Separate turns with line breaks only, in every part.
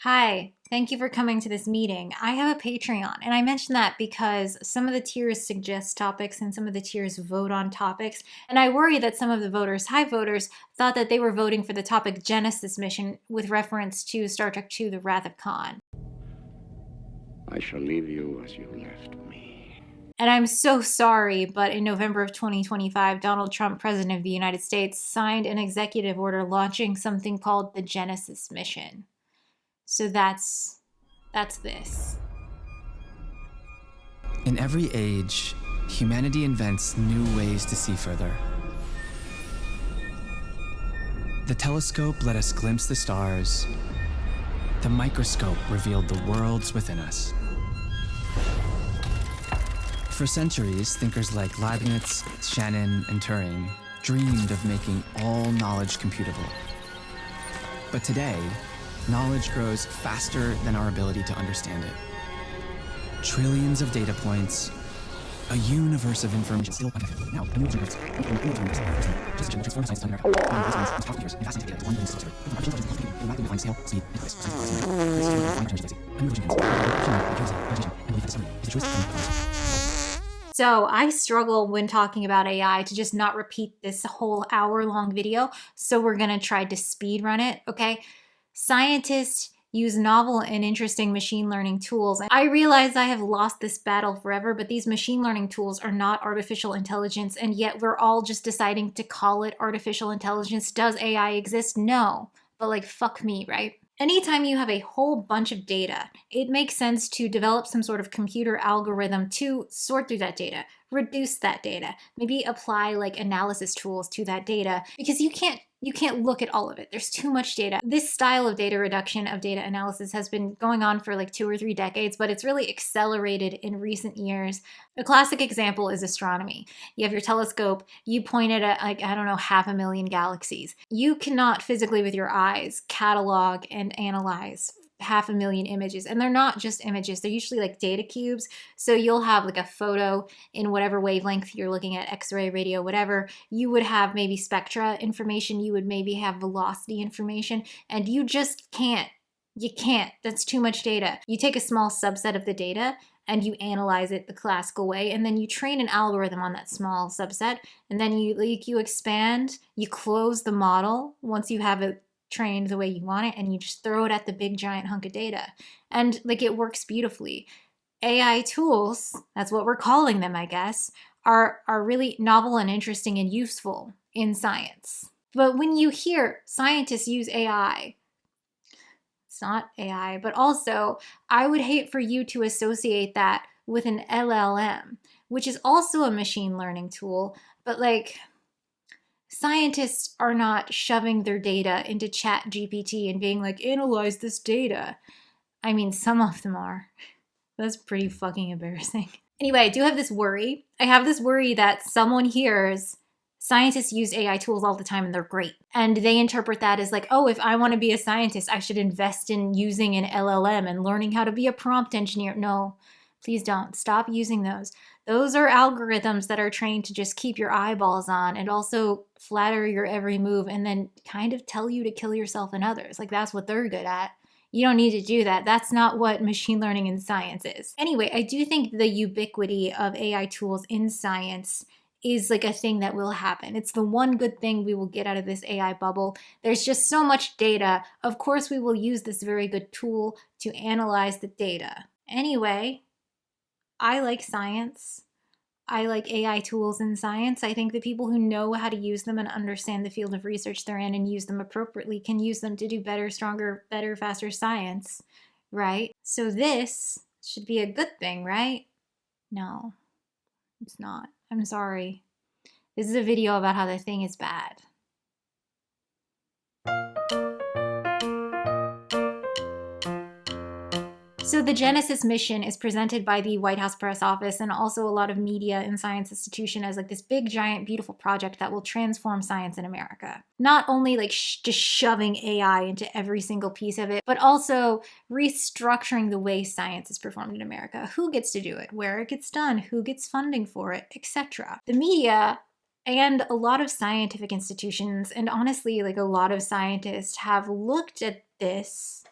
Hi, thank you for coming to this meeting. I have a Patreon, and I mention that because some of the tiers suggest topics and some of the tiers vote on topics, and I worry that some of the voters, high voters, thought that they were voting for the topic Genesis mission with reference to Star Trek II, The Wrath of Khan.
I shall leave you as you left me.
And I'm so sorry, but in November of 2025, Donald Trump, President of the United States, signed an executive order launching something called the Genesis mission. So that's this.
In every age, humanity invents new ways to see further. The telescope let us glimpse the stars. The microscope revealed the worlds within us. For centuries, thinkers like Leibniz, Shannon, and Turing dreamed of making all knowledge computable. But today, knowledge grows faster than our ability to understand it. Trillions of data points, a universe of information still unaffected. Now, a new universe.
So I struggle when talking about AI to just not repeat this whole hour-long video, so we're gonna try to speed run it, okay? Scientists use novel and interesting machine learning tools. I realize I have lost this battle forever, but these machine learning tools are not artificial intelligence, and yet we're all just deciding to call it artificial intelligence. Does AI exist? No. But like, fuck me, right? Anytime you have a whole bunch of data, it makes sense to develop some sort of computer algorithm to sort through that data, reduce that data, maybe apply like analysis tools to that data, because you can't look at all of it. There's too much data. This style of data reduction, of data analysis, has been going on for like 2 or 3 decades, but it's really accelerated in recent years. A classic example is astronomy. You have your telescope, you point it at like, I don't know, 500,000 galaxies. You cannot physically with your eyes catalog and analyze 500,000 images, and they're not just images, they're usually like data cubes. So you'll have like a photo in whatever wavelength you're looking at, X-ray, radio, whatever. You would have maybe spectra information, you would maybe have velocity information, and you just can't. You can't. That's too much data. You take a small subset of the data and you analyze it the classical way, and then you train an algorithm on that small subset, and then you expand, you close the model once you have it trained the way you want it, and you just throw it at the big giant hunk of data. And like, it works beautifully. AI tools, that's what we're calling them, I guess, are really novel and interesting and useful in science. But when you hear scientists use AI, it's not AI, but also I would hate for you to associate that with an LLM, which is also a machine learning tool, but like, scientists are not shoving their data into ChatGPT and being like, analyze this data. I mean, some of them are. That's pretty fucking embarrassing. Anyway, I do have this worry. I have this worry that someone hears scientists use AI tools all the time and they're great. And they interpret that as like, oh, if I want to be a scientist, I should invest in using an LLM and learning how to be a prompt engineer. No, please don't. Stop using those. Those are algorithms that are trained to just keep your eyeballs on and also flatter your every move and then kind of tell you to kill yourself and others. Like, that's what they're good at. You don't need to do that. That's not what machine learning in science is. Anyway, I do think the ubiquity of AI tools in science is like a thing that will happen. It's the one good thing we will get out of this AI bubble. There's just so much data. Of course, we will use this very good tool to analyze the data. Anyway, I like science. I like AI tools in science. I think the people who know how to use them and understand the field of research they're in and use them appropriately can use them to do better, stronger, better, faster science, right? So this should be a good thing, right? No, it's not. I'm sorry. This is a video about how the thing is bad. So the Genesis mission is presented by the White House press office and also a lot of media and science institution as like this big, giant, beautiful project that will transform science in America. Not only like just shoving AI into every single piece of it, but also restructuring the way science is performed in America. Who gets to do it, where it gets done, who gets funding for it, etc. The media and a lot of scientific institutions, and honestly, like a lot of scientists have looked at this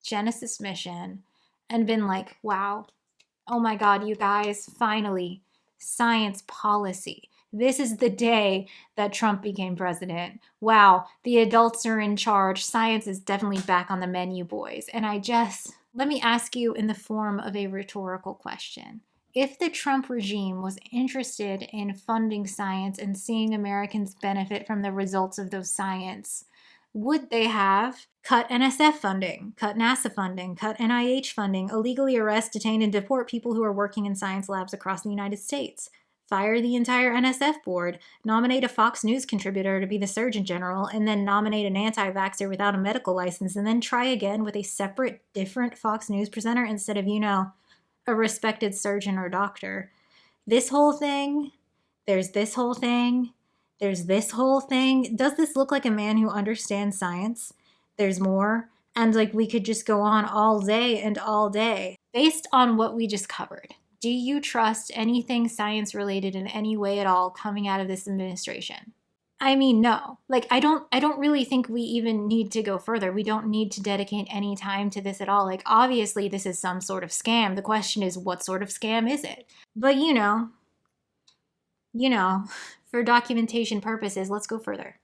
Genesis mission and been like, wow, oh my God, you guys, finally, science policy. This is the day that Trump became president. Wow, the adults are in charge. Science is definitely back on the menu, boys. And let me ask you in the form of a rhetorical question. If the Trump regime was interested in funding science and seeing Americans benefit from the results of those science, would they have cut NSF funding, cut NASA funding, cut NIH funding, illegally arrest, detain, and deport people who are working in science labs across the United States, fire the entire NSF board, nominate a Fox News contributor to be the Surgeon General, and then nominate an anti-vaxxer without a medical license, and then try again with a separate, different Fox News presenter instead of, a respected surgeon or doctor? This whole thing, there's this whole thing, there's this whole thing. Does this look like a man who understands science? There's more. And we could just go on all day and all day. Based on what we just covered, do you trust anything science related in any way at all coming out of this administration? I mean, no. I don't really think we even need to go further. We don't need to dedicate any time to this at all. Obviously this is some sort of scam. The question is, what sort of scam is it? But for documentation purposes, let's go further.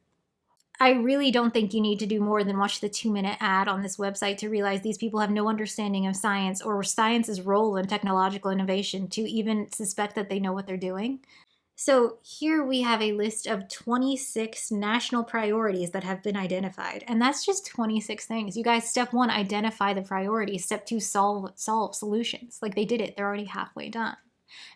I really don't think you need to do more than watch the 2-minute ad on this website to realize these people have no understanding of science or science's role in technological innovation to even suspect that they know what they're doing. So here we have a list of 26 national priorities that have been identified. And that's just 26 things. You guys, step 1, identify the priorities. Step 2, solve solutions. They did it. They're already halfway done.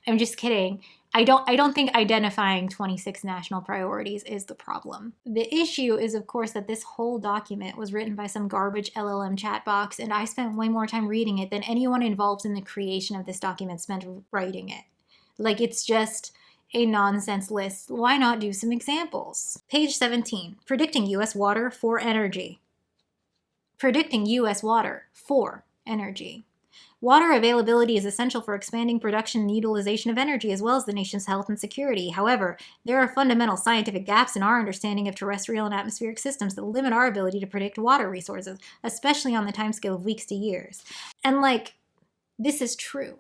I'm just kidding. I don't think identifying 26 national priorities is the problem. The issue is, of course, that this whole document was written by some garbage LLM chat box, and I spent way more time reading it than anyone involved in the creation of this document spent writing it. It's just a nonsense list. Why not do some examples? Page 17, predicting U.S. water for energy. Predicting U.S. water for energy. Water availability is essential for expanding production and utilization of energy, as well as the nation's health and security. However, there are fundamental scientific gaps in our understanding of terrestrial and atmospheric systems that limit our ability to predict water resources, especially on the timescale of weeks to years. And this is true,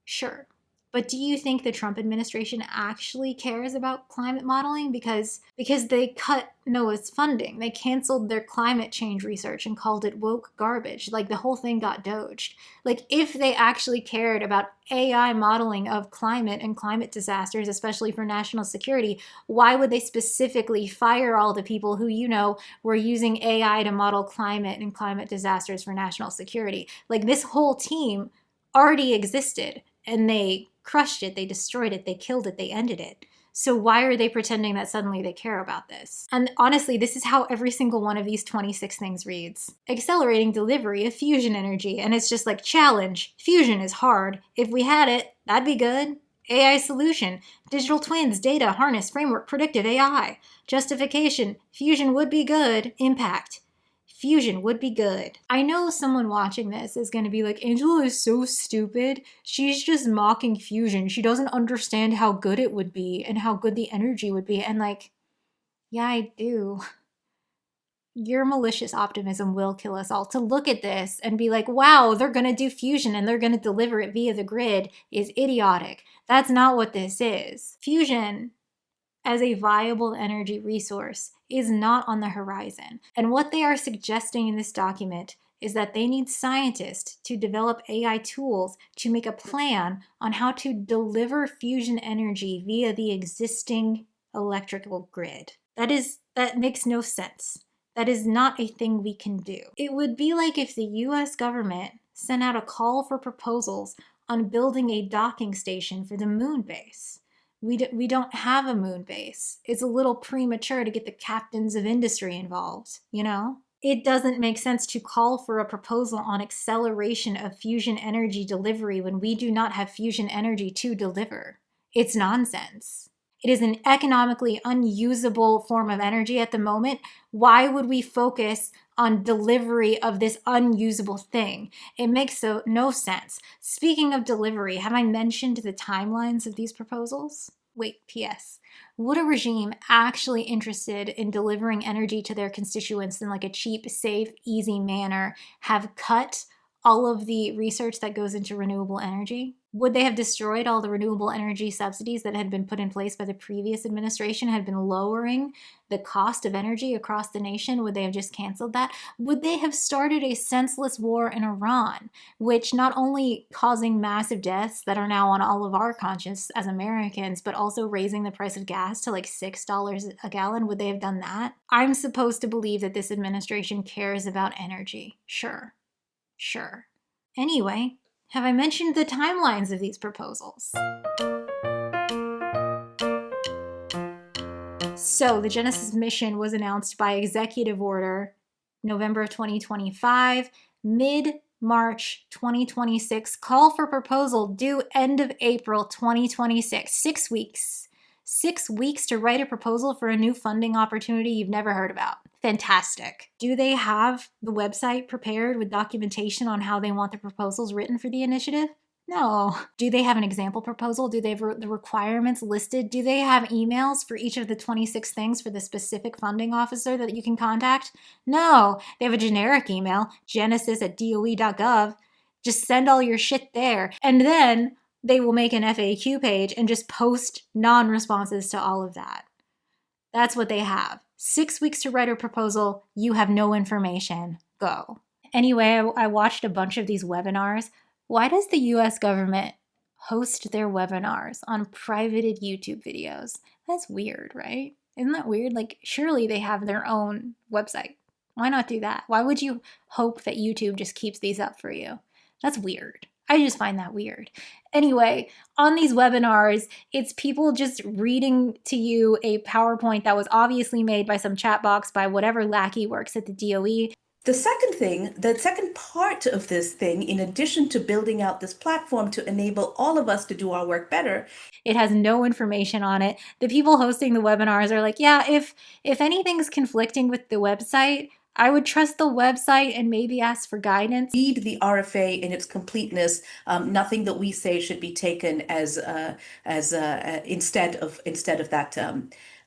sure. But do you think the Trump administration actually cares about climate modeling? Because they cut NOAA's funding. They canceled their climate change research and called it woke garbage. The whole thing got doged. If they actually cared about AI modeling of climate and climate disasters, especially for national security, why would they specifically fire all the people who, were using AI to model climate and climate disasters for national security? This whole team already existed, and they crushed it, they destroyed it, they killed it, they ended it. So why are they pretending that suddenly they care about this? And honestly, this is how every single one of these 26 things reads. Accelerating delivery of fusion energy. And it's just challenge. Fusion is hard. If we had it, that'd be good. AI solution. Digital twins, data, harness, framework, predictive AI. Justification. Fusion would be good. Impact. Fusion would be good. I know someone watching this is going to be like, Angela is so stupid. She's just mocking fusion. She doesn't understand how good it would be and how good the energy would be. And yeah, I do. Your malicious optimism will kill us all. To look at this and be like, wow, they're going to do fusion and they're going to deliver it via the grid is idiotic. That's not what this is. Fusion as a viable energy resource is not on the horizon. And what they are suggesting in this document is that they need scientists to develop AI tools to make a plan on how to deliver fusion energy via the existing electrical grid. That makes no sense. That is not a thing we can do. It would be like if the US government sent out a call for proposals on building a docking station for the moon base. We don't have a moon base. It's a little premature to get the captains of industry involved, It doesn't make sense to call for a proposal on acceleration of fusion energy delivery when we do not have fusion energy to deliver. It's nonsense. It is an economically unusable form of energy at the moment. Why would we focus on delivery of this unusable thing? It makes no sense. Speaking of delivery, have I mentioned the timelines of these proposals? Wait, P.S. Would a regime actually interested in delivering energy to their constituents in a cheap, safe, easy manner have cut all of the research that goes into renewable energy? Would they have destroyed all the renewable energy subsidies that had been put in place by the previous administration, had been lowering the cost of energy across the nation? Would they have just canceled that? Would they have started a senseless war in Iran, which not only causing massive deaths that are now on all of our conscience as Americans, but also raising the price of gas to like $6 a gallon? Would they have done that? I'm supposed to believe that this administration cares about energy. Sure. Anyway, have I mentioned the timelines of these proposals? So the Genesis mission was announced by executive order November of 2025, mid-March 2026, call for proposal due end of April 2026. 6 weeks. 6 weeks to write a proposal for a new funding opportunity you've never heard about. Fantastic. Do they have the website prepared with documentation on how they want the proposals written for the initiative? No. Do they have an example proposal? Do they have the requirements listed? Do they have emails for each of the 26 things for the specific funding officer that you can contact? No. They have a generic email, genesis@doe.gov. Just send all your shit there. And then they will make an FAQ page and just post non-responses to all of that. That's what they have. 6 weeks to write a proposal. You have no information. Go. Anyway, I watched a bunch of these webinars. Why does the US government host their webinars on privated YouTube videos? That's weird, right? Isn't that weird? Like, surely they have their own website. Why not do that? Why would you hope that YouTube just keeps these up for you? That's weird. I just find that weird. Anyway, on these webinars, it's people just reading to you a PowerPoint that was obviously made by some chat box by whatever lackey works at the DOE.
The second part of this thing, in addition to building out this platform to enable all of us to do our work better,
it has no information on it. The people hosting the webinars are like, yeah, if anything's conflicting with the website, I would trust the website and maybe ask for guidance.
Read the RFA in its completeness. Nothing that we say should be taken as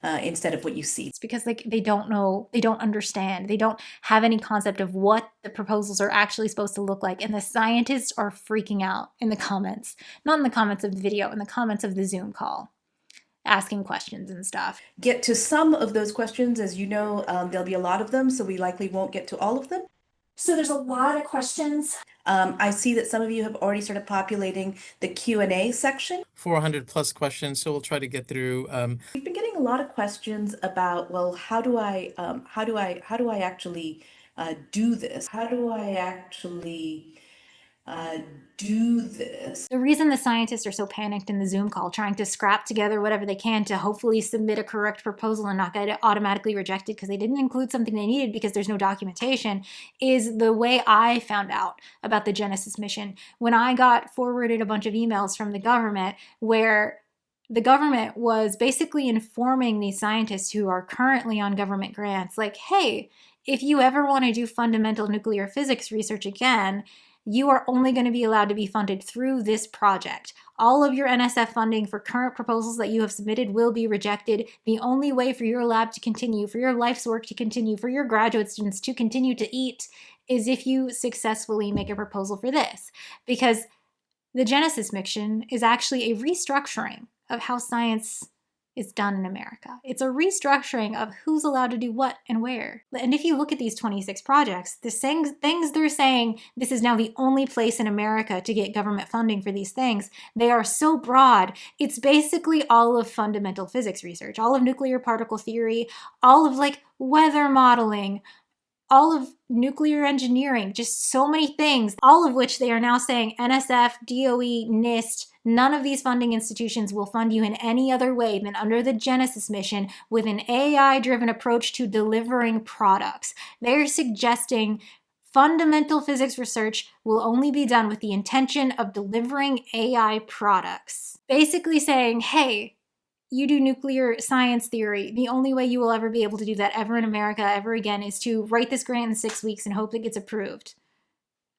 instead of what you see.
It's because they don't know, they don't understand, they don't have any concept of what the proposals are actually supposed to look like. And the scientists are freaking out in the comments, not in the comments of the video, in the comments of the Zoom call, asking questions and stuff.
Get to some of those questions. As you know, there'll be a lot of them, so we likely won't get to all of them.
So there's a lot of questions.
I see that some of you have already started populating the Q&A section.
400 plus questions, so we'll try to get through.
We've been getting a lot of questions about, well, how do I actually do this? How do I actually do this?
The reason the scientists are so panicked in the Zoom call, trying to scrap together whatever they can to hopefully submit a correct proposal and not get it automatically rejected because they didn't include something they needed because there's no documentation, is the way I found out about the Genesis mission. When I got forwarded a bunch of emails from the government where the government was basically informing these scientists who are currently on government grants, like, hey, if you ever want to do fundamental nuclear physics research again, you are only going to be allowed to be funded through this project. All of your NSF funding for current proposals that you have submitted will be rejected. The only way for your lab to continue, for your life's work to continue, for your graduate students to continue to eat is if you successfully make a proposal for this. Because the Genesis mission is actually a restructuring of how science is done in America. It's a restructuring of who's allowed to do what and where. And if you look at these 26 projects, the things they're saying, this is now the only place in America to get government funding for these things, they are so broad. It's basically all of fundamental physics research, all of nuclear particle theory, all of like weather modeling, all of nuclear engineering, just so many things, all of which they are now saying NSF, DOE, NIST, none of these funding institutions will fund you in any other way than under the Genesis mission with an AI-driven approach to delivering products. They're suggesting fundamental physics research will only be done with the intention of delivering AI products. Basically saying, hey, you do nuclear science theory. The only way you will ever be able to do that ever in America, ever again, is to write this grant in 6 weeks and hope it gets approved.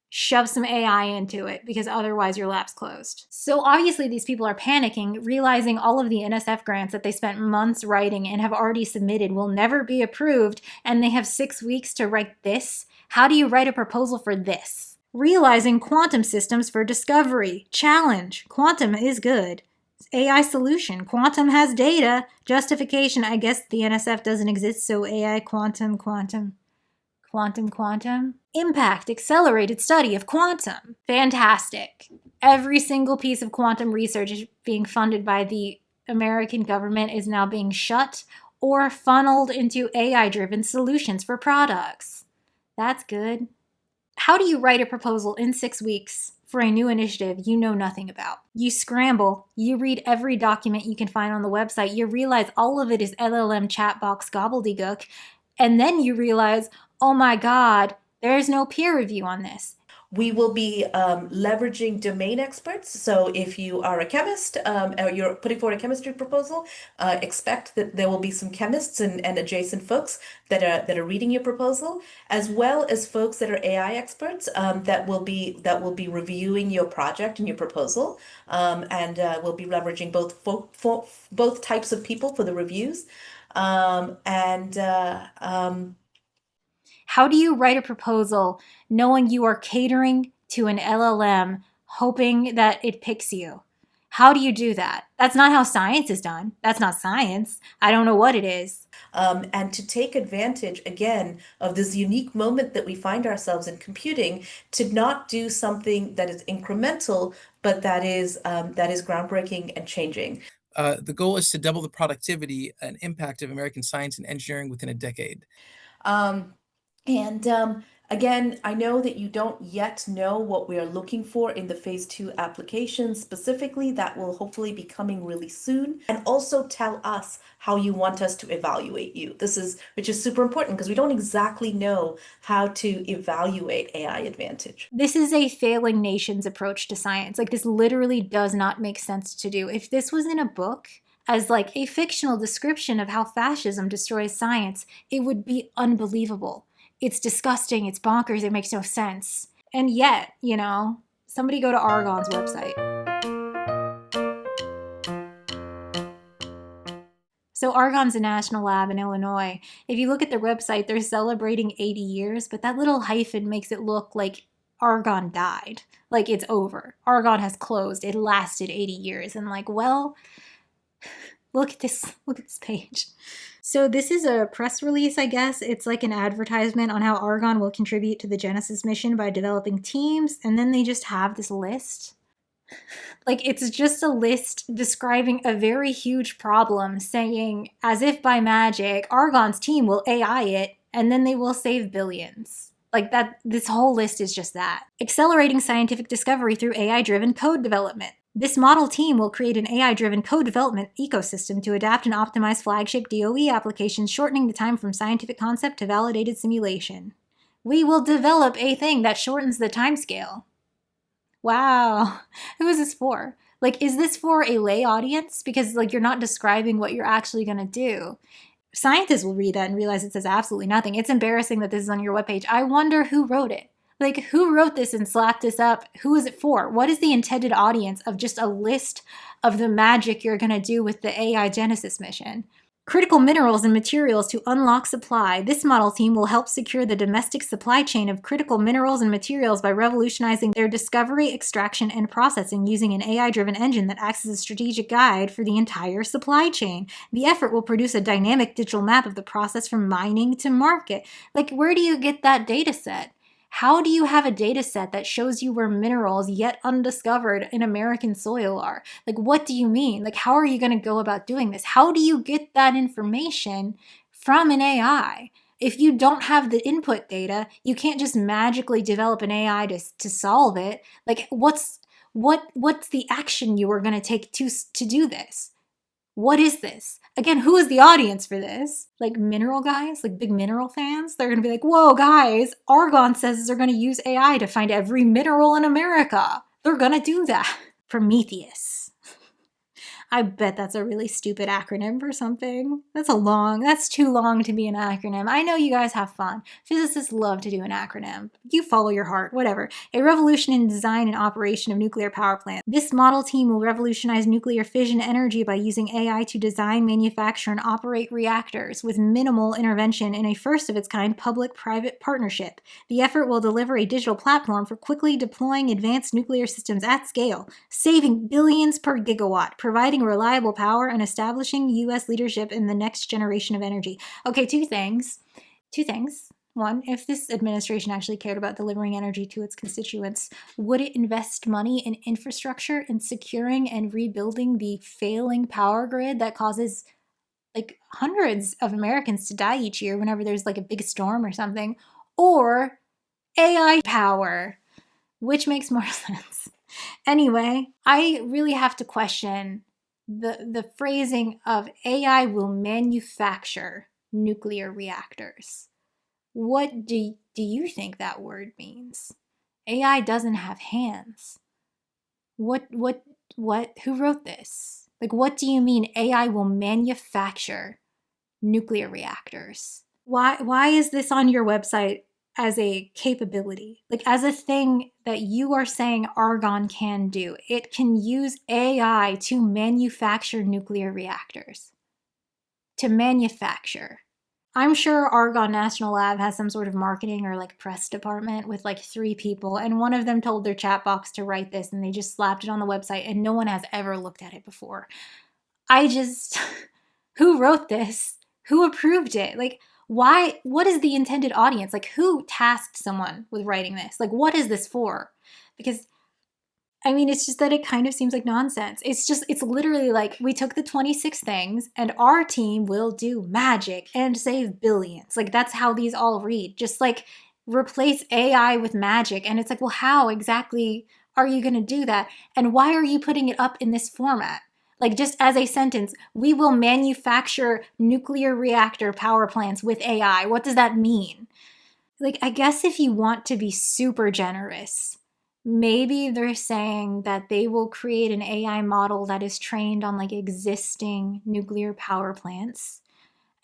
Shove some AI into it because otherwise your lab's closed. So obviously these people are panicking, realizing all of the NSF grants that they spent months writing and have already submitted will never be approved, and they have 6 weeks to write this. How do you write a proposal for this? Realizing quantum systems for discovery. Challenge. Quantum is good. AI solution. Quantum has data. Justification. I guess the NSF doesn't exist, so AI quantum. Impact. Accelerated study of quantum. Fantastic. Every single piece of quantum research being funded by the American government is now being shut or funneled into AI-driven solutions for products. That's good. How do you write a proposal in 6 weeks for a new initiative you know nothing about? You scramble, you read every document you can find on the website, you realize all of it is LLM chat box gobbledygook, and then you realize, oh my God, there's no peer review on this.
We will be leveraging domain experts. So if you are a chemist or you're putting forward a chemistry proposal, expect that there will be some chemists and adjacent folks that are reading your proposal, as well as folks that are AI experts that will be reviewing your project and your proposal, and we'll be leveraging both types of people for the reviews,
How do you write a proposal knowing you are catering to an LLM, hoping that it picks you? How do you do that? That's not how science is done. That's not science. I don't know what it is.
And to take advantage, again, of this unique moment that we find ourselves in computing, to not do something that is incremental, but that is groundbreaking and changing.
The goal is to double the productivity and impact of American science and engineering within a decade.
Again, I know that you don't yet know what we are looking for in the phase 2 application specifically. That will hopefully be coming really soon. And also tell us how you want us to evaluate you. Which is super important because we don't exactly know how to evaluate AI advantage.
This is a failing nation's approach to science. Like, this literally does not make sense to do. If this was in a book, as like a fictional description of how fascism destroys science, it would be unbelievable. It's disgusting, it's bonkers, it makes no sense. And yet, somebody go to Argonne's website. So Argonne's a national lab in Illinois. If you look at their website, they're celebrating 80 years, but that little hyphen makes it look like Argonne died. Like it's over. Argonne has closed. It lasted 80 years. And look at this page. So this is a press release, I guess. It's like an advertisement on how Argonne will contribute to the Genesis mission by developing teams. And then they just have this list. It's just a list describing a very huge problem, saying, as if by magic, Argonne's team will AI it, and then they will save billions. This whole list is just that. Accelerating scientific discovery through AI-driven code development. This model team will create an AI-driven code development ecosystem to adapt and optimize flagship DOE applications, shortening the time from scientific concept to validated simulation. We will develop a thing that shortens the timescale. Wow. Who is this for? Is this for a lay audience? Because, you're not describing what you're actually going to do. Scientists will read that and realize it says absolutely nothing. It's embarrassing that this is on your webpage. I wonder who wrote it. Who wrote this and slapped this up? Who is it for? What is the intended audience of just a list of the magic you're going to do with the AI Genesis mission? Critical minerals and materials to unlock supply. This model team will help secure the domestic supply chain of critical minerals and materials by revolutionizing their discovery, extraction, and processing using an AI-driven engine that acts as a strategic guide for the entire supply chain. The effort will produce a dynamic digital map of the process from mining to market. Where do you get that data set? How do you have a data set that shows you where minerals yet undiscovered in American soil are? What do you mean? How are you going to go about doing this? How do you get that information from an AI? If you don't have the input data, you can't just magically develop an AI to solve it. What's the action you are going to take to do this? What is this? Again, who is the audience for this? Mineral guys? Big mineral fans? They're going to be whoa, guys, Argonne says they're going to use AI to find every mineral in America. They're going to do that. Prometheus. I bet that's a really stupid acronym for something. That's too long to be an acronym. I know you guys have fun. Physicists love to do an acronym. You follow your heart, whatever. A revolution in design and operation of nuclear power plants. This model team will revolutionize nuclear fission energy by using AI to design, manufacture, and operate reactors with minimal intervention in a first-of-its-kind public-private partnership. The effort will deliver a digital platform for quickly deploying advanced nuclear systems at scale, saving billions per gigawatt, providing reliable power, and establishing U.S. leadership in the next generation of energy. Okay, two things. One, if this administration actually cared about delivering energy to its constituents, would it invest money in infrastructure in securing and rebuilding the failing power grid that causes like hundreds of Americans to die each year whenever there's like a big storm or something? Or AI power, which makes more sense. Anyway, I really have to question the phrasing of AI will manufacture nuclear reactors. What do you think that word means? AI doesn't have hands. Who wrote this? Like, what do you mean AI will manufacture nuclear reactors? Why is this on your website as a capability? Like, as a thing that you are saying Argonne can do. It can use AI to manufacture nuclear reactors. To manufacture. I'm sure Argonne National Lab has some sort of marketing or like press department with like 3 people, and one of them told their chat box to write this and they just slapped it on the website and no one has ever looked at it before. Who wrote this? Who approved it? Like, why? What is the intended audience? Like, who tasked someone with writing this? Like, what is this for? Because I mean, it's just that it kind of seems like nonsense. It's literally like we took the 26 things and our team will do magic and save billions. Like, that's how these all read. Just like replace AI with magic. And it's like, well, how exactly are you going to do that? And why are you putting it up in this format? Like, just as a sentence, we will manufacture nuclear reactor power plants with AI. What does that mean? Like, I guess if you want to be super generous, maybe they're saying that they will create an AI model that is trained on like existing nuclear power plants,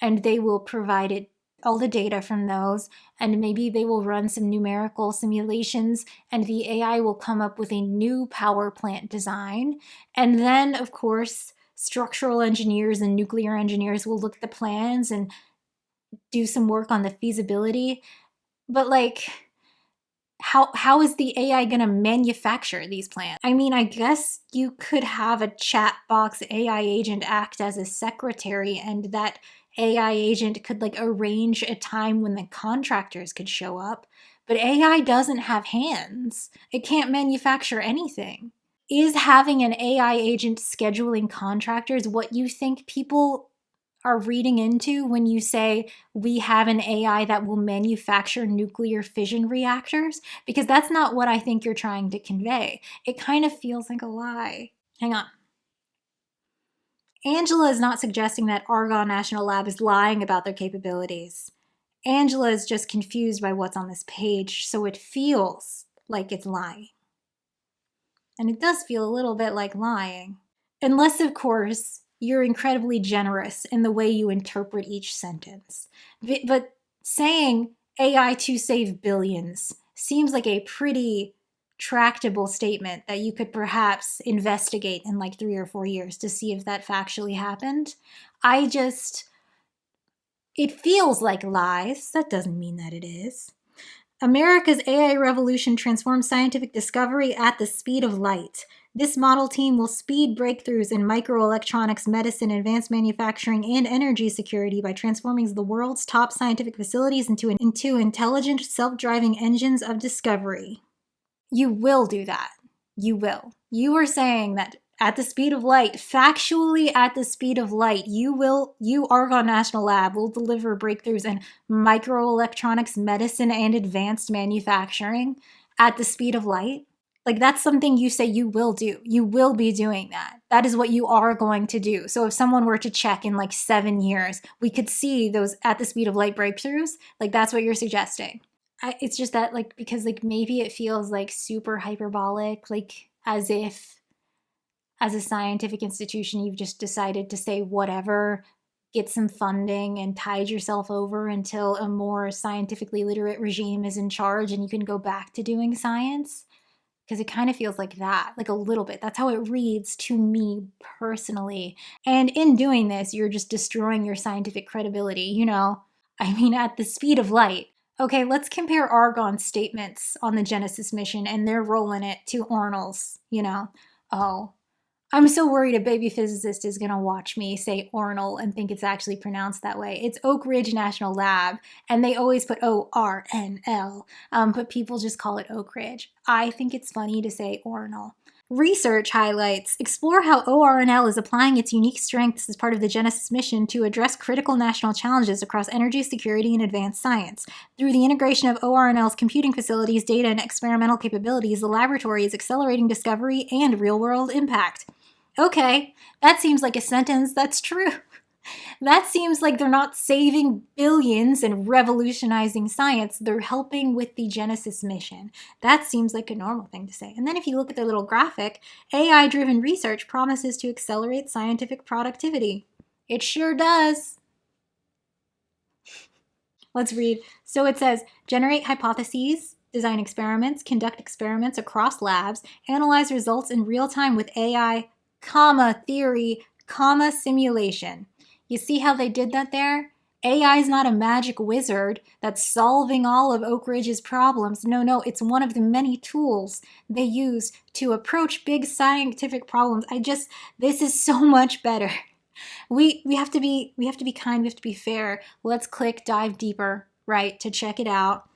and they will provide it all the data from those, and maybe they will run some numerical simulations and the AI will come up with a new power plant design. And then, of course, structural engineers and nuclear engineers will look at the plans and do some work on the feasibility. But like, how is the AI going to manufacture these plans? I mean, I guess you could have a chat box AI agent act as a secretary, and that AI agent could like arrange a time when the contractors could show up. But AI doesn't have hands. It can't manufacture anything. Is having an AI agent scheduling contractors what you think people are reading into when you say we have an AI that will manufacture nuclear fission reactors? Because that's not what I think you're trying to convey. It kind of feels like a lie. Hang on. Angela is not suggesting that Argonne National Lab is lying about their capabilities. Angela is just confused by what's on this page, so it feels like it's lying. And it does feel a little bit like lying. Unless, of course, you're incredibly generous in the way you interpret each sentence. But saying AI to save billions seems like a pretty tractable statement that you could perhaps investigate in like 3 or 4 years to see if that factually happened. It feels like lies. That doesn't mean that it is. America's AI revolution transforms scientific discovery at the speed of light. This model team will speed breakthroughs in microelectronics, medicine, advanced manufacturing, and energy security by transforming the world's top scientific facilities into intelligent, self-driving engines of discovery. You will do that. You will. You are saying that at the speed of light, factually at the speed of light, you Argonne National Lab will deliver breakthroughs in microelectronics, medicine, and advanced manufacturing at the speed of light. Like, that's something you say you will do. You will be doing that. That is what you are going to do. So if someone were to check in like 7 years, we could see those at the speed of light breakthroughs. Like, that's what you're suggesting. It's just that, like, because like maybe it feels like super hyperbolic, like as if as a scientific institution, you've just decided to say whatever, get some funding, and tide yourself over until a more scientifically literate regime is in charge and you can go back to doing science? Because it kind of feels like that, like a little bit. That's how it reads to me personally. And in doing this, you're just destroying your scientific credibility, you know? I mean, at the speed of light. Okay, let's compare Argonne's statements on the Genesis mission and their role in it to ORNL's, you know? Oh, I'm so worried a baby physicist is going to watch me say ORNL and think it's actually pronounced that way. It's Oak Ridge National Lab, and they always put ORNL, but people just call it Oak Ridge. I think it's funny to say ORNL. Research highlights explore how ORNL is applying its unique strengths as part of the Genesis mission to address critical national challenges across energy security and advanced science. Through the integration of ORNL's computing facilities, data, and experimental capabilities, the laboratory is accelerating discovery and real-world impact. Okay, that seems like a sentence that's true. That seems like they're not saving billions and revolutionizing science. They're helping with the Genesis mission. That seems like a normal thing to say. And then if you look at their little graphic, AI-driven research promises to accelerate scientific productivity. It sure does. Let's read. So it says, generate hypotheses, design experiments, conduct experiments across labs, analyze results in real time with AI, theory, simulation. You see how they did that there? AI is not a magic wizard that's solving all of Oak Ridge's problems. No, it's one of the many tools they use to approach big scientific problems. This is so much better. We have to be kind, we have to be fair. Let's dive deeper, right, to check it out.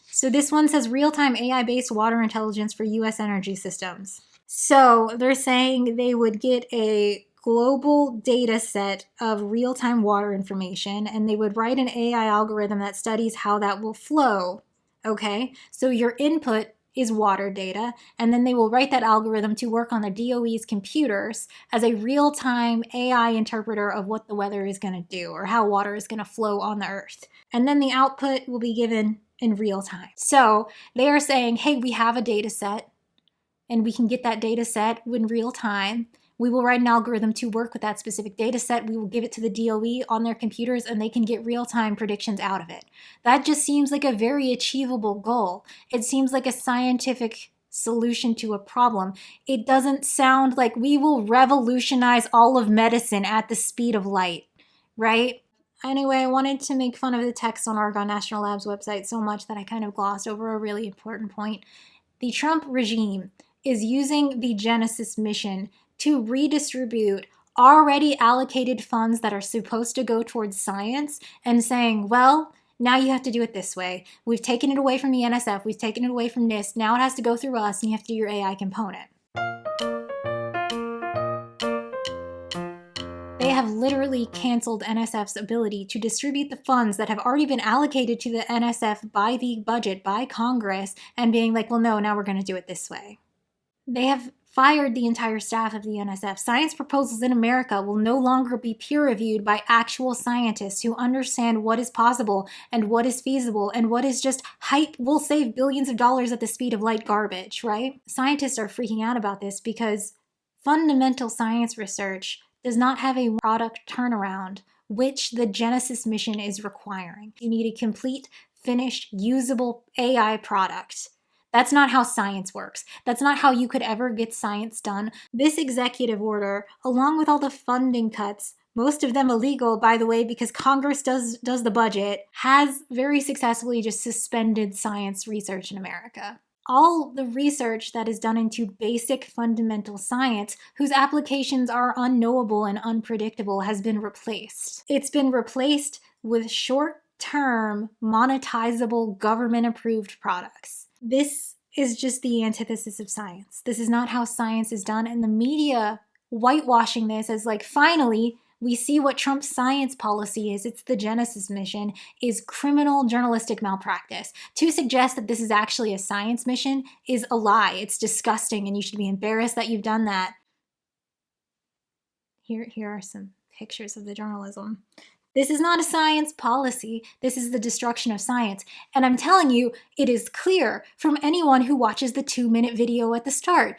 So this one says real-time AI-based water intelligence for U.S. energy systems. So they're saying they would get a global data set of real-time water information, and they would write an AI algorithm that studies how that will flow, okay? So your input is water data, and then they will write that algorithm to work on the DOE's computers as a real-time AI interpreter of what the weather is going to do or how water is going to flow on the earth. And then the output will be given in real time. So they are saying, hey, we have a data set, and we can get that data set in real time. We will write an algorithm to work with that specific data set. We will give it to the DOE on their computers, and they can get real-time predictions out of it. That just seems like a very achievable goal. It seems like a scientific solution to a problem. It doesn't sound like we will revolutionize all of medicine at the speed of light, right? Anyway, I wanted to make fun of the text on Argonne National Lab's website so much that I kind of glossed over a really important point. The Trump regime is using the Genesis mission to redistribute already allocated funds that are supposed to go towards science and saying, well, now you have to do it this way. We've taken it away from the NSF. We've taken it away from NIST. Now it has to go through us, and you have to do your AI component. They have literally canceled NSF's ability to distribute the funds that have already been allocated to the NSF by the budget, by Congress, and being like, well, no, now we're going to do it this way. They have fired the entire staff of the NSF. Science proposals in America will no longer be peer-reviewed by actual scientists who understand what is possible and what is feasible and what is just hype will save billions of dollars at the speed of light garbage, right? Scientists are freaking out about this because fundamental science research does not have a product turnaround, which the Genesis mission is requiring. You need a complete, finished, usable AI product. That's not how science works. That's not how you could ever get science done. This executive order, along with all the funding cuts, most of them illegal, by the way, because Congress does the budget, has very successfully just suspended science research in America. All the research that is done into basic fundamental science, whose applications are unknowable and unpredictable, has been replaced. It's been replaced with short-term, monetizable, government-approved products. This is just the antithesis of science. This is not how science is done, and the media whitewashing this as like, finally, we see what Trump's science policy is. It's the Genesis mission, is criminal journalistic malpractice. To suggest that this is actually a science mission is a lie. It's disgusting, and you should be embarrassed that you've done that. Here are some pictures of the journalism. This is not a science policy. This is the destruction of science. And I'm telling you, it is clear from anyone who watches the 2-minute video at the start.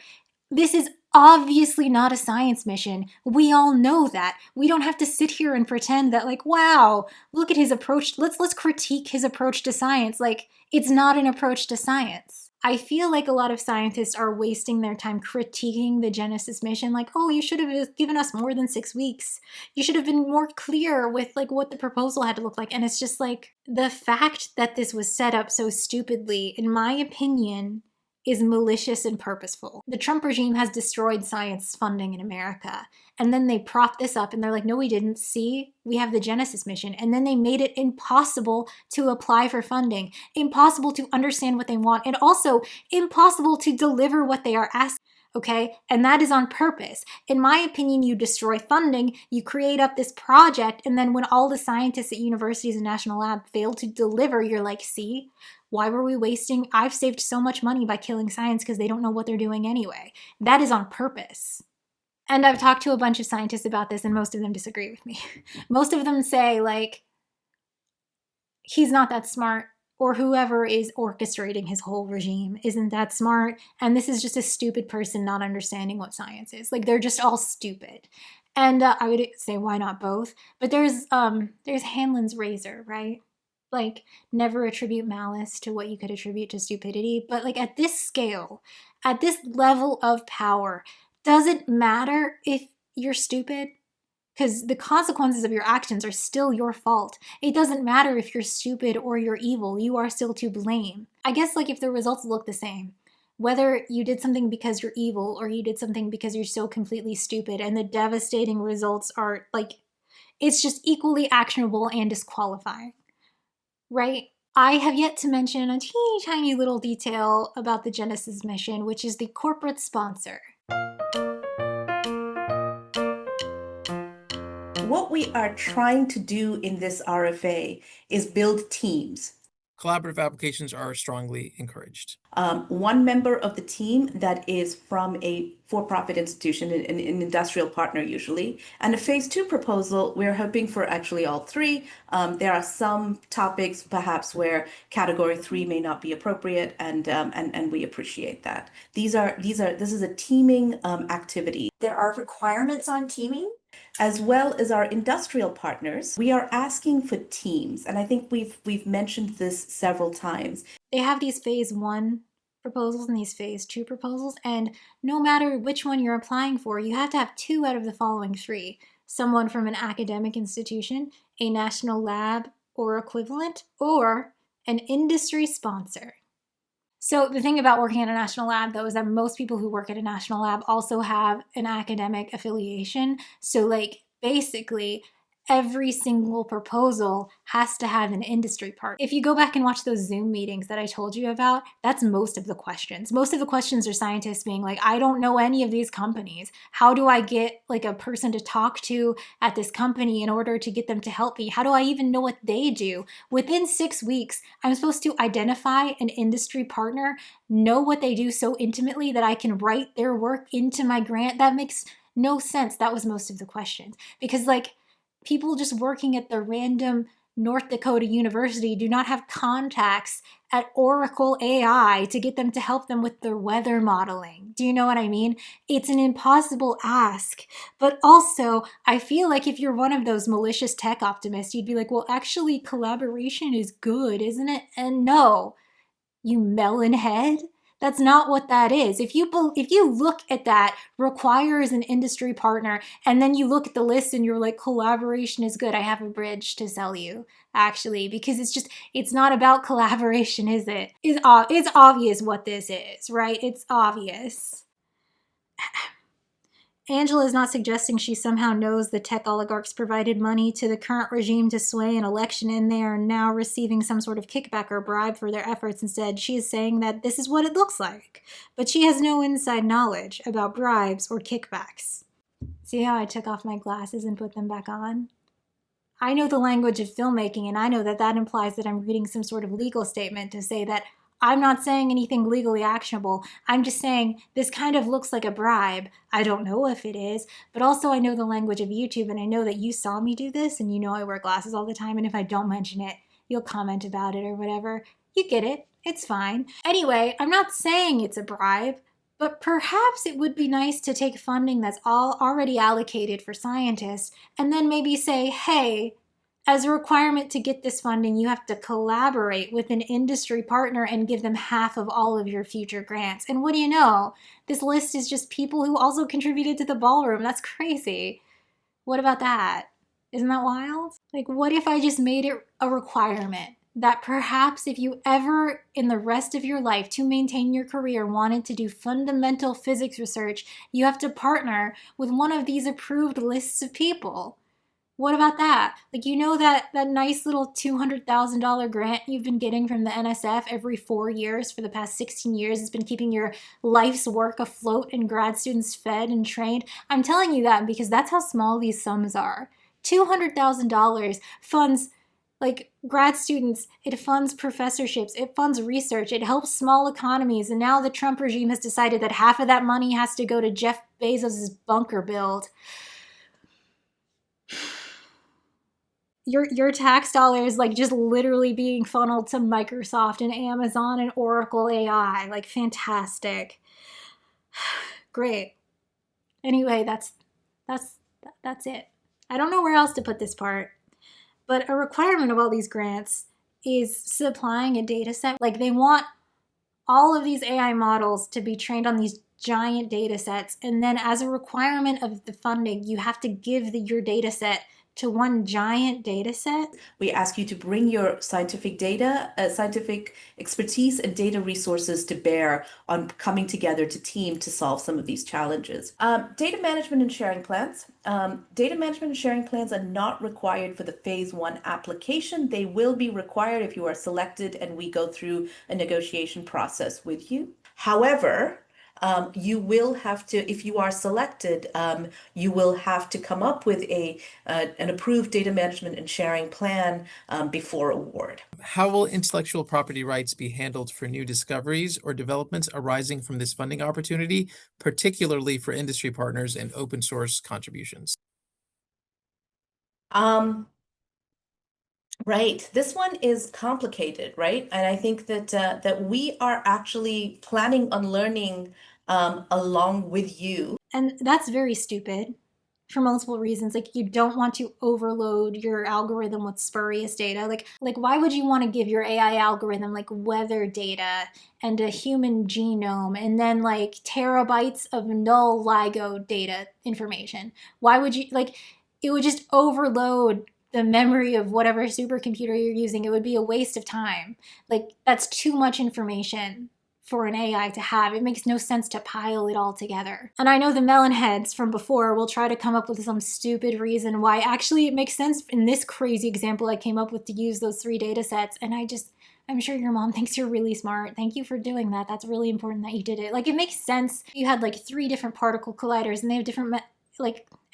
This is obviously not a science mission. We all know that. We don't have to sit here and pretend that, like, wow, look at his approach. Let's critique his approach to science. Like, it's not an approach to science. I feel like a lot of scientists are wasting their time critiquing the Genesis mission, like, oh, you should have given us more than 6 weeks. You should have been more clear with like what the proposal had to look like. And it's just like, the fact that this was set up so stupidly, in my opinion, is malicious and purposeful. The Trump regime has destroyed science funding in America. And then they prop this up and they're like, no, we didn't. See, we have the Genesis mission. And then they made it impossible to apply for funding, impossible to understand what they want, and also impossible to deliver what they are asking. Okay? And that is on purpose. In my opinion, you destroy funding, you create up this project, and then when all the scientists at universities and national lab fail to deliver, you're like, see? Why were we wasting? I've saved so much money by killing science because they don't know what they're doing anyway. That is on purpose. And I've talked to a bunch of scientists about this, and most of them disagree with me. Most of them say, like, he's not that smart, or whoever is orchestrating his whole regime isn't that smart, and this is just a stupid person not understanding what science is. Like, they're just all stupid. And I would say, why not both? But there's Hanlon's razor, right? Like, never attribute malice to what you could attribute to stupidity. But like, at this scale, at this level of power, does it matter if you're stupid? Because the consequences of your actions are still your fault. It doesn't matter if you're stupid or you're evil, you are still to blame. I guess like if the results look the same, whether you did something because you're evil or you did something because you're so completely stupid, and the devastating results are like, it's just equally actionable and disqualifying. Right? I have yet to mention a teeny tiny little detail about the Genesis mission, which is the corporate sponsor.
What we are trying to do in this RFA is build teams.
Collaborative applications are strongly encouraged.
One member of the team that is from a for-profit institution, an industrial partner usually, and a phase 2 proposal, we're hoping for actually all 3. There are some topics perhaps where category 3 may not be appropriate, and we appreciate that. This is a teaming activity.
There are requirements on teaming?
As well as our industrial partners, we are asking for teams, and I think we've mentioned this several times.
They have these phase 1 proposals and these phase 2 proposals, and no matter which one you're applying for, you have to have 2 out of the following 3. Someone from an academic institution, a national lab or equivalent, or an industry sponsor. So the thing about working at a national lab, though, is that most people who work at a national lab also have an academic affiliation. So like, basically, every single proposal has to have an industry part. If you go back and watch those Zoom meetings that I told you about, that's most of the questions. Most of the questions are scientists being like, I don't know any of these companies. How do I get like a person to talk to at this company in order to get them to help me? How do I even know what they do? Within 6 weeks, I'm supposed to identify an industry partner, know what they do so intimately that I can write their work into my grant. That makes no sense. That was most of the questions. Because like, people just working at the random North Dakota university do not have contacts at Oracle AI to get them to help them with their weather modeling. Do you know what I mean? It's an impossible ask. But also, I feel like if you're one of those malicious tech optimists, you'd be like, well, actually, collaboration is good, isn't it? And no, you melon head. That's not what that is. If you look at that, requires an industry partner, and then you look at the list and you're like, collaboration is good, I have a bridge to sell you, actually, because it's not about collaboration, is it? It's obvious what this is, right? It's obvious. Angela is not suggesting she somehow knows the tech oligarchs provided money to the current regime to sway an election and they are now receiving some sort of kickback or bribe for their efforts. Instead, she is saying that this is what it looks like. But she has no inside knowledge about bribes or kickbacks. See how I took off my glasses and put them back on? I know the language of filmmaking, and I know that that implies that I'm reading some sort of legal statement to say that I'm not saying anything legally actionable. I'm just saying this kind of looks like a bribe. I don't know if it is, but also I know the language of YouTube, and I know that you saw me do this, and you know I wear glasses all the time, and if I don't mention it, you'll comment about it or whatever. You get it. It's fine. Anyway, I'm not saying it's a bribe. But perhaps it would be nice to take funding that's already allocated for scientists and then maybe say, hey, as a requirement to get this funding, you have to collaborate with an industry partner and give them half of all of your future grants. And what do you know? This list is just people who also contributed to the ballroom. That's crazy. What about that? Isn't that wild? Like, what if I just made it a requirement that perhaps if you ever in the rest of your life to maintain your career wanted to do fundamental physics research, you have to partner with one of these approved lists of people? What about that? Like, you know that nice little $200,000 grant you've been getting from the NSF every 4 years for the past 16 years has been keeping your life's work afloat and grad students fed and trained? I'm telling you that because that's how small these sums are. $200,000 funds like grad students, it funds professorships, it funds research, it helps small economies, and now the Trump regime has decided that half of that money has to go to Jeff Bezos' bunker build. Your tax dollars like just literally being funneled to Microsoft and Amazon and Oracle AI. Like, fantastic. Great. Anyway, that's it. I don't know where else to put this part, but a requirement of all these grants is supplying a data set. Like, they want all of these AI models to be trained on these giant data sets, and then as a requirement of the funding, you have to give your data set to one giant data set.
We ask you to bring your scientific data, scientific expertise and data resources to bear on coming together to team to solve some of these challenges. Data management and sharing plans. Data management and sharing plans are not required for the phase 1 application. They will be required if you are selected and we go through a negotiation process with you. However, you will have to, if you are selected, you will have to come up with an approved data management and sharing plan before award.
How will intellectual property rights be handled for new discoveries or developments arising from this funding opportunity, particularly for industry partners and open source contributions?
Right. This one is complicated, right? And I think that we are actually planning on learning along with you.
And that's very stupid for multiple reasons. Like, you don't want to overload your algorithm with spurious data. Like why would you want to give your AI algorithm like weather data and a human genome and then like terabytes of null LIGO data information? Why would you, like, it would just overload the memory of whatever supercomputer you're using. It would be a waste of time. Like, that's too much information for an AI to have. It makes no sense to pile it all together. And I know the melon heads from before will try to come up with some stupid reason why actually it makes sense in this crazy example I came up with to use those 3 data sets. And I'm sure your mom thinks you're really smart. Thank you for doing that. That's really important that you did it. Like, it makes sense. You had like 3 different particle colliders and they have different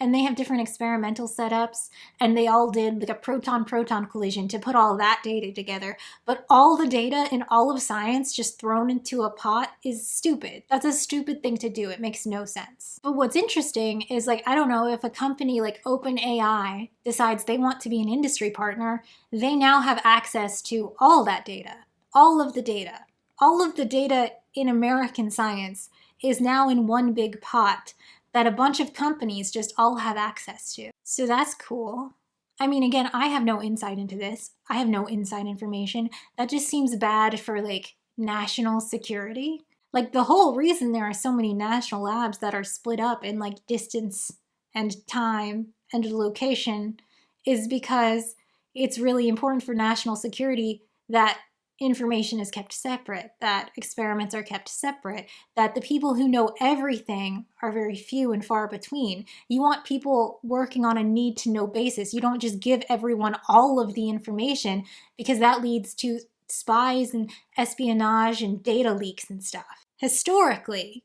and they have different experimental setups, and they all did like a proton-proton collision to put all that data together. But all the data in all of science just thrown into a pot is stupid. That's a stupid thing to do. It makes no sense. But what's interesting is, like, I don't know, if a company like OpenAI decides they want to be an industry partner, they now have access to all that data. All of the data. All of the data in American science is now in one big pot that a bunch of companies just all have access to. So that's cool. I mean, again, I have no insight into this. I have no inside information. That just seems bad for like national security. Like, the whole reason there are so many national labs that are split up in like distance and time and location is because it's really important for national security that information is kept separate, that experiments are kept separate, that the people who know everything are very few and far between. You want people working on a need-to-know basis. You don't just give everyone all of the information, because that leads to spies and espionage and data leaks and stuff. Historically,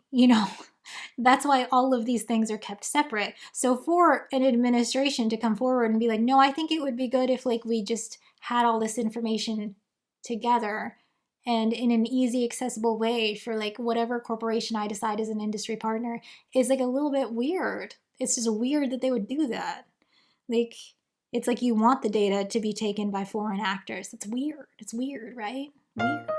that's why all of these things are kept separate. So for an administration to come forward and be like, no, I think it would be good if like we just had all this information together and in an easy, accessible way for like whatever corporation I decide is an industry partner, is like a little bit weird. It's just weird that they would do that. Like, it's like you want the data to be taken by foreign actors. It's weird. It's weird, right? Weird.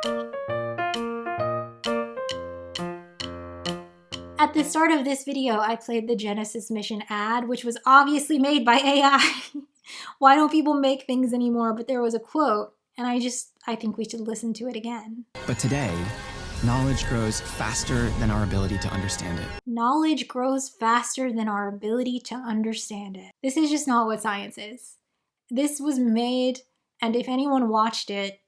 At the start of this video, I played the Genesis mission ad, which was obviously made by AI. Why don't people make things anymore? But there was a quote, and I think we should listen to it again.
But today, knowledge grows faster than our ability to understand it.
Knowledge grows faster than our ability to understand it. This is just not what science is. This was made, and if anyone watched it,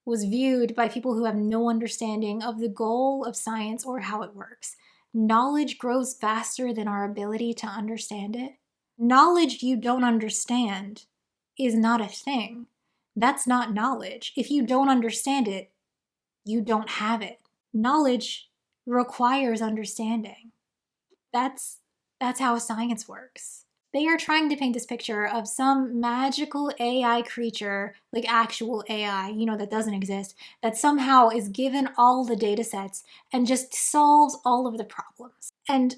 was viewed by people who have no understanding of the goal of science or how it works. Knowledge grows faster than our ability to understand it. Knowledge you don't understand is not a thing. That's not knowledge. If you don't understand it, you don't have it. Knowledge requires understanding. That's how science works. They are trying to paint this picture of some magical AI creature, like actual AI, that doesn't exist, that somehow is given all the data sets and just solves all of the problems. And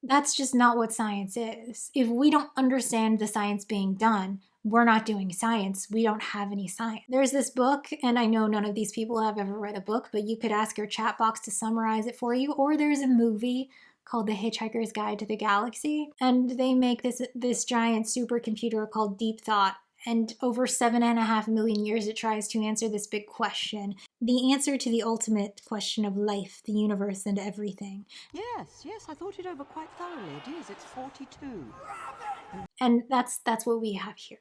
that's just not what science is. If we don't understand the science being done, we're not doing science. We don't have any science. There's this book, and I know none of these people have ever read a book, but you could ask your chat box to summarize it for you, or there's a movie called The Hitchhiker's Guide to the Galaxy, and they make this giant supercomputer called Deep Thought, and over 7.5 million years it tries to answer this big question, the answer to the ultimate question of life, the universe, and everything.
Yes, I thought it over quite thoroughly. It is, it's 42.
And that's what we have here.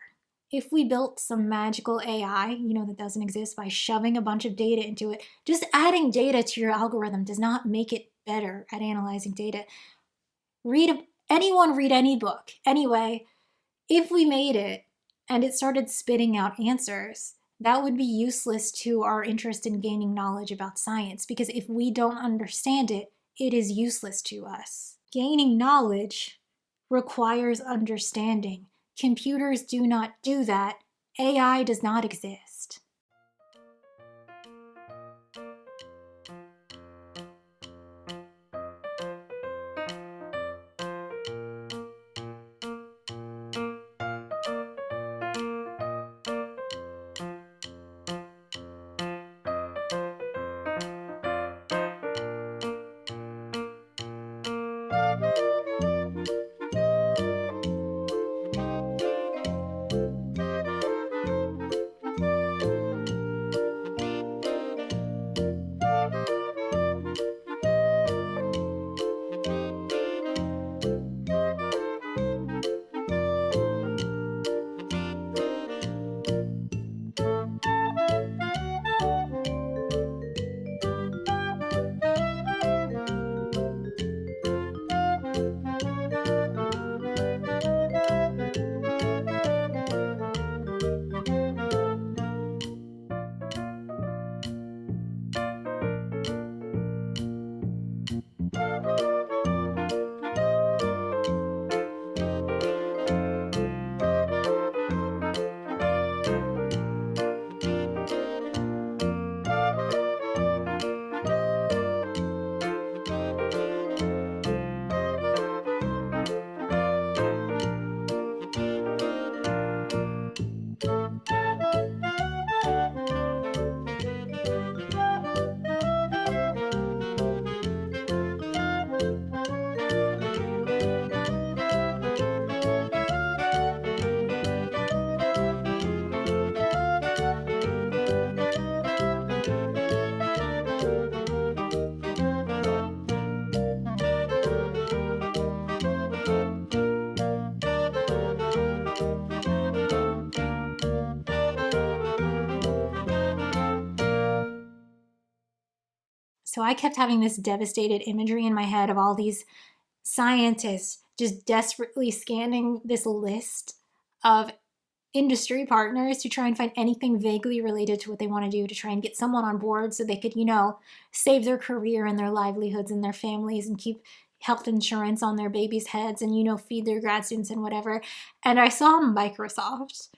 If we built some magical AI, that doesn't exist, by shoving a bunch of data into it, just adding data to your algorithm does not make it better at analyzing data. Anyone read any book. Anyway, if we made it and it started spitting out answers, that would be useless to our interest in gaining knowledge about science, because if we don't understand it, it is useless to us. Gaining knowledge requires understanding. Computers do not do that. AI does not exist. So I kept having this devastated imagery in my head of all these scientists just desperately scanning this list of industry partners to try and find anything vaguely related to what they want to do, to try and get someone on board so they could, save their career and their livelihoods and their families and keep health insurance on their babies' heads and, feed their grad students and whatever. And I saw Microsoft.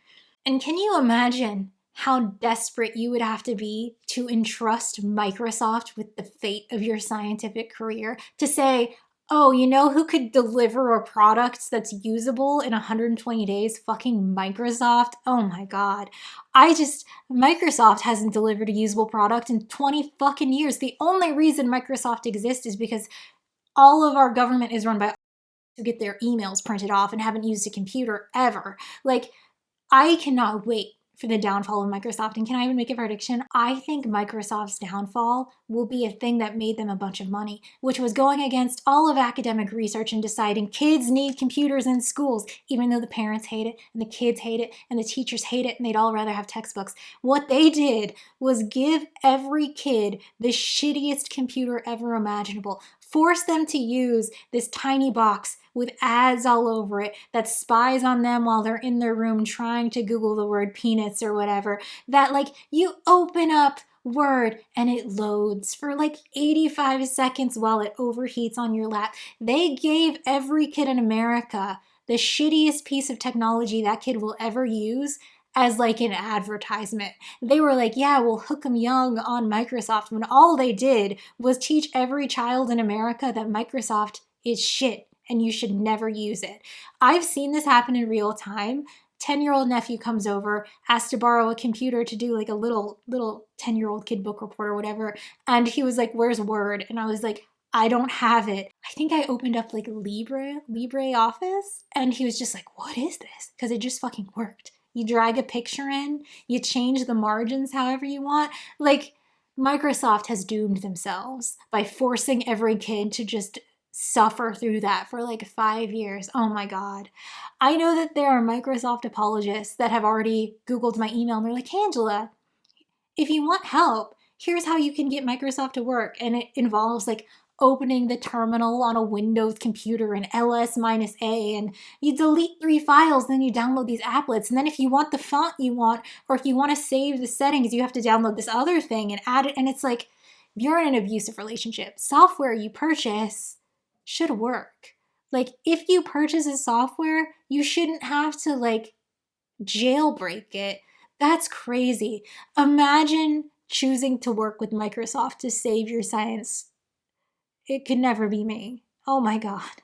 And can you imagine how desperate you would have to be to entrust Microsoft with the fate of your scientific career, to say, oh, who could deliver a product that's usable in 120 days? Fucking Microsoft. Oh my God. Microsoft hasn't delivered a usable product in 20 fucking years. The only reason Microsoft exists is because all of our government is run by to get their emails printed off and haven't used a computer ever. Like, I cannot wait for the downfall of Microsoft. And can I even make a prediction? I think Microsoft's downfall will be a thing that made them a bunch of money, which was going against all of academic research and deciding kids need computers in schools, even though the parents hate it and the kids hate it and the teachers hate it and they'd all rather have textbooks. What they did was give every kid the shittiest computer ever imaginable, force them to use this tiny box with ads all over it that spies on them while they're in their room trying to Google the word peanuts or whatever, that like you open up Word and it loads for like 85 seconds while it overheats on your lap. They gave every kid in America the shittiest piece of technology that kid will ever use as like an advertisement. They were like, yeah, we'll hook them young on Microsoft, when all they did was teach every child in America that Microsoft is shit and you should never use it. I've seen this happen in real time. 10-year-old nephew comes over, asks to borrow a computer to do like a little 10-year-old kid book report or whatever. And he was like, where's Word? And I was like, I don't have it. I think I opened up like LibreOffice. And he was just like, what is this? Because it just fucking worked. You drag a picture in, you change the margins however you want. Like, Microsoft has doomed themselves by forcing every kid to just suffer through that for like 5 years. Oh my God. I know that there are Microsoft apologists that have already Googled my email and they're like, hey, Angela, if you want help, here's how you can get Microsoft to work. And it involves like opening the terminal on a Windows computer and ls-a, and you delete 3 files, then you download these applets. And then if you want the font you want, or if you want to save the settings, you have to download this other thing and add it. And it's like, you're in an abusive relationship. Software you purchase should work. Like, if you purchase a software, you shouldn't have to like jailbreak it. That's crazy. Imagine choosing to work with Microsoft to save your science. It could never be me. Oh my God.